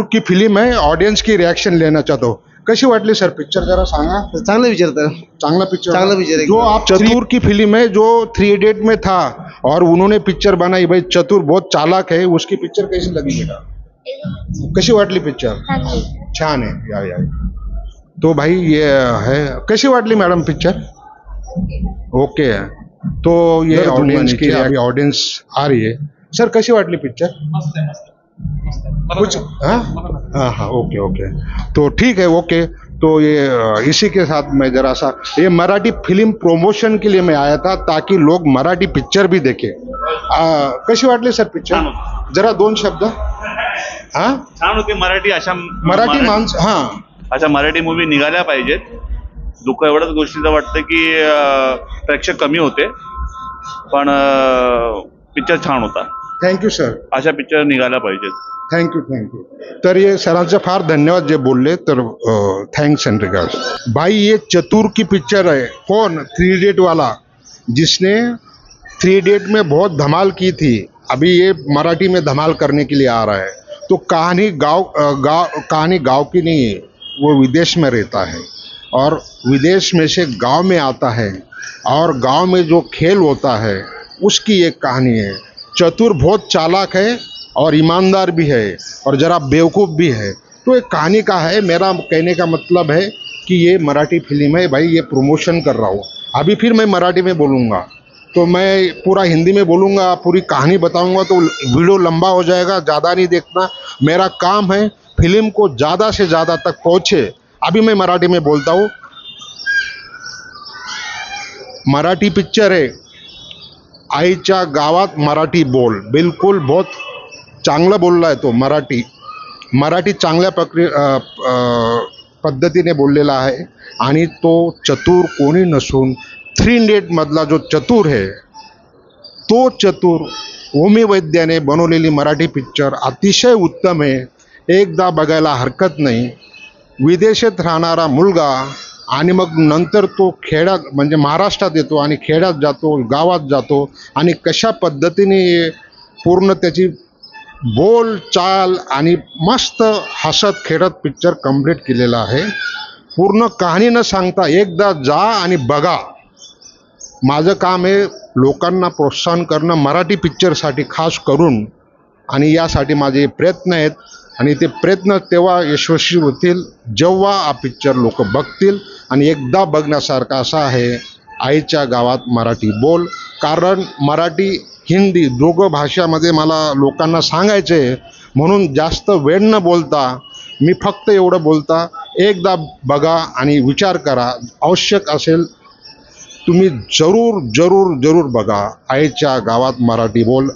की फिल्म है, ऑडियन्स की रिएक्शन लेना चाहता हूँ. कशी वाटली सर पिक्चर, जरा सांगा. चांगलं विचारतं. चांगला पिक्चर, चांगला पिक्चर है. जो आप चतुर की फिल्म है, जो 3 इडियट में था और उन्होंने पिक्चर बनाई. भाई चतुर बहुत चालाक है, उसकी पिक्चर कैसी लगी बेटा, कशी वाटली पिक्चर. छान आहे. या तो भाई ये है. कशी वाटली मॅडम पिक्चर. ओके है. तो ये ऑडियंस की अभी ऑडियंस आ रही है. सर कशी वाटली पिक्चर. कुछ हाँ ओके. तो ठीक है. ओके. तो ये इसी के साथ मैं जरा सा ये मराठी फिल्म प्रमोशन के लिए मैं आया था, ताकि लोग मराठी पिक्चर भी देखें. कशी वाटली सर पिक्चर, जरा 2 शब्द. हाँ छान होती मराठी. अशा मराठी माणसं हाँ अशा मराठी मूवी निघाल्या पाहिजेत. दुःख एवढंच गोष्टीचं वाटतं की प्रेक्षक कमी होते, पण पिक्चर छान होता. Thank you sir. अशा पिक्चर निघाल्या पाहिजेत. थँक्यू. तर ये सरांचं फार धन्यवाद जे बोलले, तर थैंक्स एंड रिगार्ड्स. भाई ये चतुर की पिक्चर है. कौन, 3 इडियट वाला, जिसने 3 इडियट में बहुत धमाल की थी, अभी ये मराठी में धमाल करने के लिए आ रहा है. तो कहानी गांव की नहीं है, वो विदेश में रहता है और विदेश में से गांव में आता है और गांव में जो खेल होता है उसकी एक कहानी है. चतुर बहुत चालाक है और ईमानदार भी है और ज़रा बेवकूफ़ भी है. तो एक कहानी का है. मेरा कहने का मतलब है कि ये मराठी फिल्म है भाई, ये प्रमोशन कर रहा हूँ. अभी फिर मैं मराठी में बोलूँगा, तो मैं पूरा हिंदी में बोलूँगा, पूरी कहानी बताऊँगा, तो वीडियो लंबा हो जाएगा. ज़्यादा नहीं देखना. मेरा काम है फिल्म को ज़्यादा से ज़्यादा तक पहुँचे. अभी मैं मराठी में बोलता हूँ. मराठी पिक्चर है, आईच्या गावात मराठी बोल. बिल्कुल बहुत चांगलं बोलला आहे तो. मराठी चांगल्या पद्धतीने बोललेला आहे. आणि तो चतुर कोणी नसून 3 इडियट मधला जो चतुर है, तो चतुर ओमी वैद्याने बनवलेली मराठी पिक्चर अतिशय उत्तम आहे. एकदा बघायला हरकत नाही. विदेशात राहणारा मुलगा आणि मग नंतर तो खेड्यात म्हणजे महाराष्ट्रात येतो आणि खेड्यात जातो, गावात जातो, आणि कशा पद्धतीने पूर्ण त्याची बोल चाल आणि मस्त हसत खेळत पिक्चर कंप्लीट केलेला आहे. पूर्ण कहाणी न सांगता एकदा जा आणि बघा. माझं काम आहे लोकांना प्रोत्साहन करणं मराठी पिक्चरसाठी खास करून, आणि यासाठी माझे प्रयत्न आहेत. आणि ते प्रयत्न तेव्हा यशस्वी होतील जेव्हा हा पिक्चर लोक बघतील. आणि एकदा बघण्यासारखा असा आहे आईच्या गावात मराठी बोल. कारण मराठी हिंदी दोघं भाषामध्ये मला लोकांना सांगायचे आहे, म्हणून जास्त वेळ न बोलता मी फक्त एवढं बोलता, एकदा बघा आणि विचार करा. आवश्यक असेल तुम्ही जरूर बघा आईच्या गावात मराठी बोल.